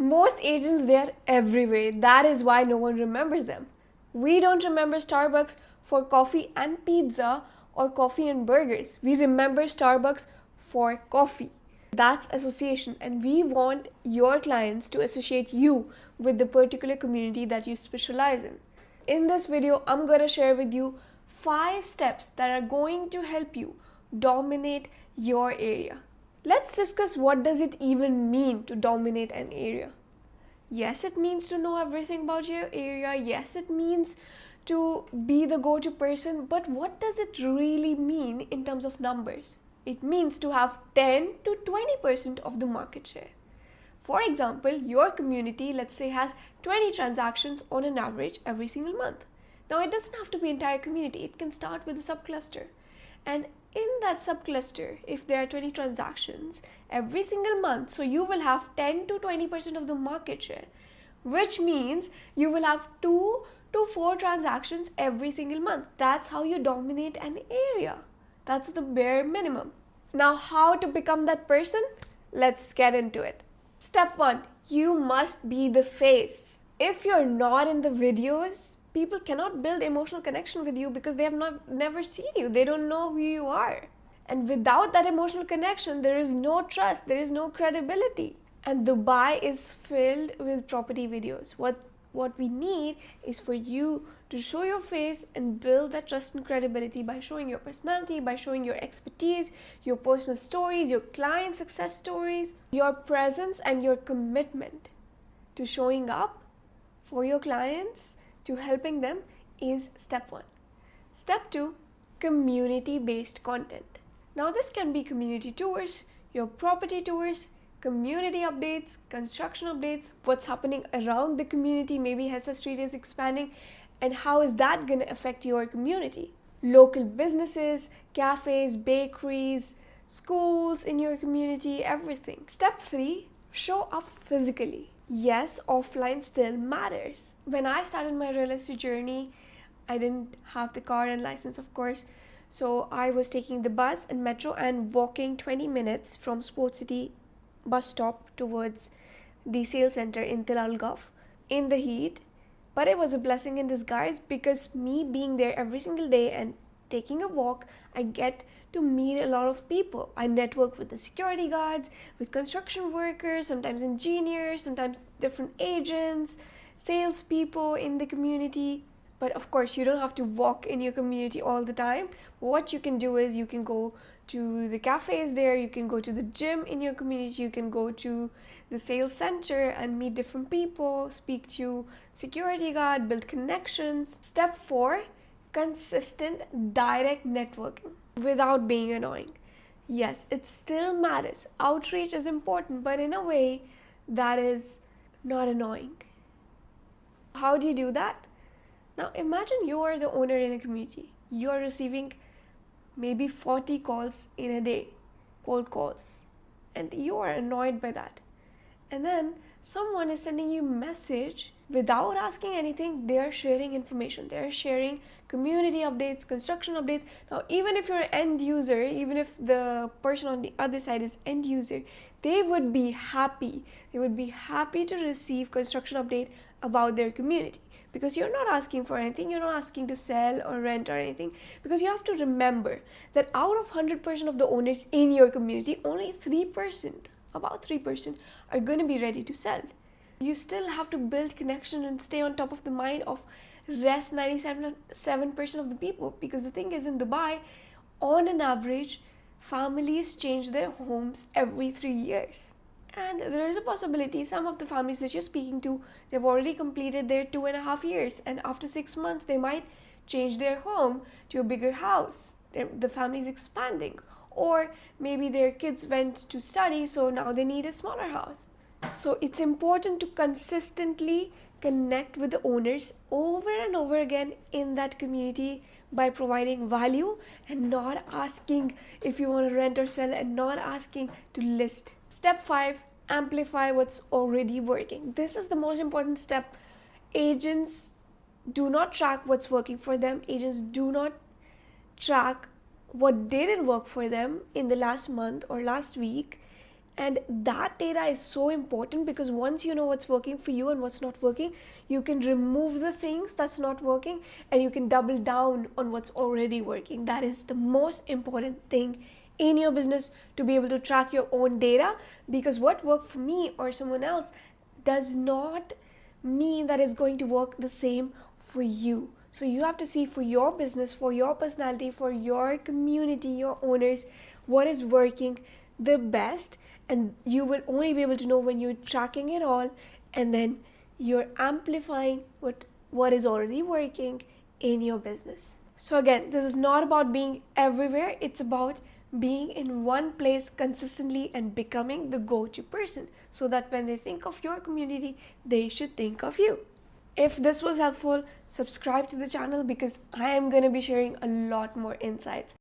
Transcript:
Most agents, they are everywhere. That is why no one remembers them. We don't remember Starbucks for coffee and pizza or coffee and burgers. We remember Starbucks for coffee. That's association, and we want your clients to associate you with the particular community that you specialize in. In this video, I'm going to share with you 5 steps that are going to help you dominate your area. Let's discuss what does it even mean to dominate an area. Yes, it means to know everything about your area. Yes, it means to be the go-to person. But what does it really mean in terms of numbers? It means to have 10 to 20% of the market share. For example, your community, let's say, has 20 transactions on an average every single month. Now, it doesn't have to be entire community. It can start with a subcluster. And in that subcluster, if there are 20 transactions every single month, so you will have 10 to 20% of the market share, which means you will have 2 to 4 transactions every single month. That's how you dominate an area. That's the bare minimum. Now, how to become that person? Let's get into it. Step 1, you must be the face. If you're not in the videos, people cannot build emotional connection with you because they have never seen you. They don't know who you are. And without that emotional connection, there is no trust, there is no credibility. And Dubai is filled with property videos. What we need is for you to show your face and build that trust and credibility by showing your personality, by showing your expertise, your personal stories, your client success stories, your presence and your commitment to showing up for your clients, to helping them is step 1. Step 2, community-based content. Now this can be community tours, your property tours, community updates, construction updates, what's happening around the community, maybe Hessa Street is expanding, and how is that going to affect your community? Local businesses, cafes, bakeries, schools in your community, everything. Step 3, show up physically. Yes, offline still matters. When I started my real estate journey, I didn't have the car and license, of course. So I was taking the bus and metro and walking 20 minutes from Sports City bus stop towards the sales center in Tel Al Gulf in the heat. But it was a blessing in disguise because me being there every single day and taking a walk, I get to meet a lot of people. I network with the security guards, with construction workers, sometimes engineers, sometimes different agents, salespeople in the community. But of course, you don't have to walk in your community all the time. What you can do is you can go to the cafes there, you can go to the gym in your community, you can go to the sales center and meet different people, speak to security guard, build connections. Step 4, consistent direct networking without being annoying. Yes, it still matters. Outreach is important, but in a way that is not annoying. How do you do that? Now imagine you are the owner in a community. You are receiving maybe 40 calls in a day, cold calls, and you are annoyed by that. And then someone is sending you a message without asking anything. They are sharing information. They are sharing community updates, construction updates. Now, even if you're an end user, even if the person on the other side is end user, they would be happy. They would be happy to receive construction update about their community. Because you're not asking for anything, you're not asking to sell or rent or anything. Because you have to remember that out of 100% of the owners in your community, only 3%, about 3%, are going to be ready to sell. You still have to build connection and stay on top of the mind of rest 97% of the people. Because the thing is, in Dubai, on an average, families change their homes every 3 years. And there is a possibility some of the families that you're speaking to, they've already completed their 2.5 years, and after 6 months they might change their home to a bigger house. The family is expanding, or maybe their kids went to study, so now they need a smaller house. So it's important to consistently connect with the owners over and over again in that community by providing value and not asking if you want to rent or sell and not asking to list. Step 5, amplify what's already working. This is the most important step. Agents do not track what's working for them. Agents do not track what didn't work for them in the last month or last week. And that data is so important because once you know what's working for you and what's not working, you can remove the things that's not working and you can double down on what's already working. That is the most important thing in your business, to be able to track your own data, because what worked for me or someone else does not mean that it's going to work the same for you. So you have to see for your business, for your personality, for your community, your owners, what is working the best. And you will only be able to know when you're tracking it all, and then you're amplifying what is already working in your business. So again, this is not about being everywhere. It's about being in one place consistently and becoming the go-to person, so that when they think of your community, they should think of you. If this was helpful, subscribe to the channel because I am going to be sharing a lot more insights.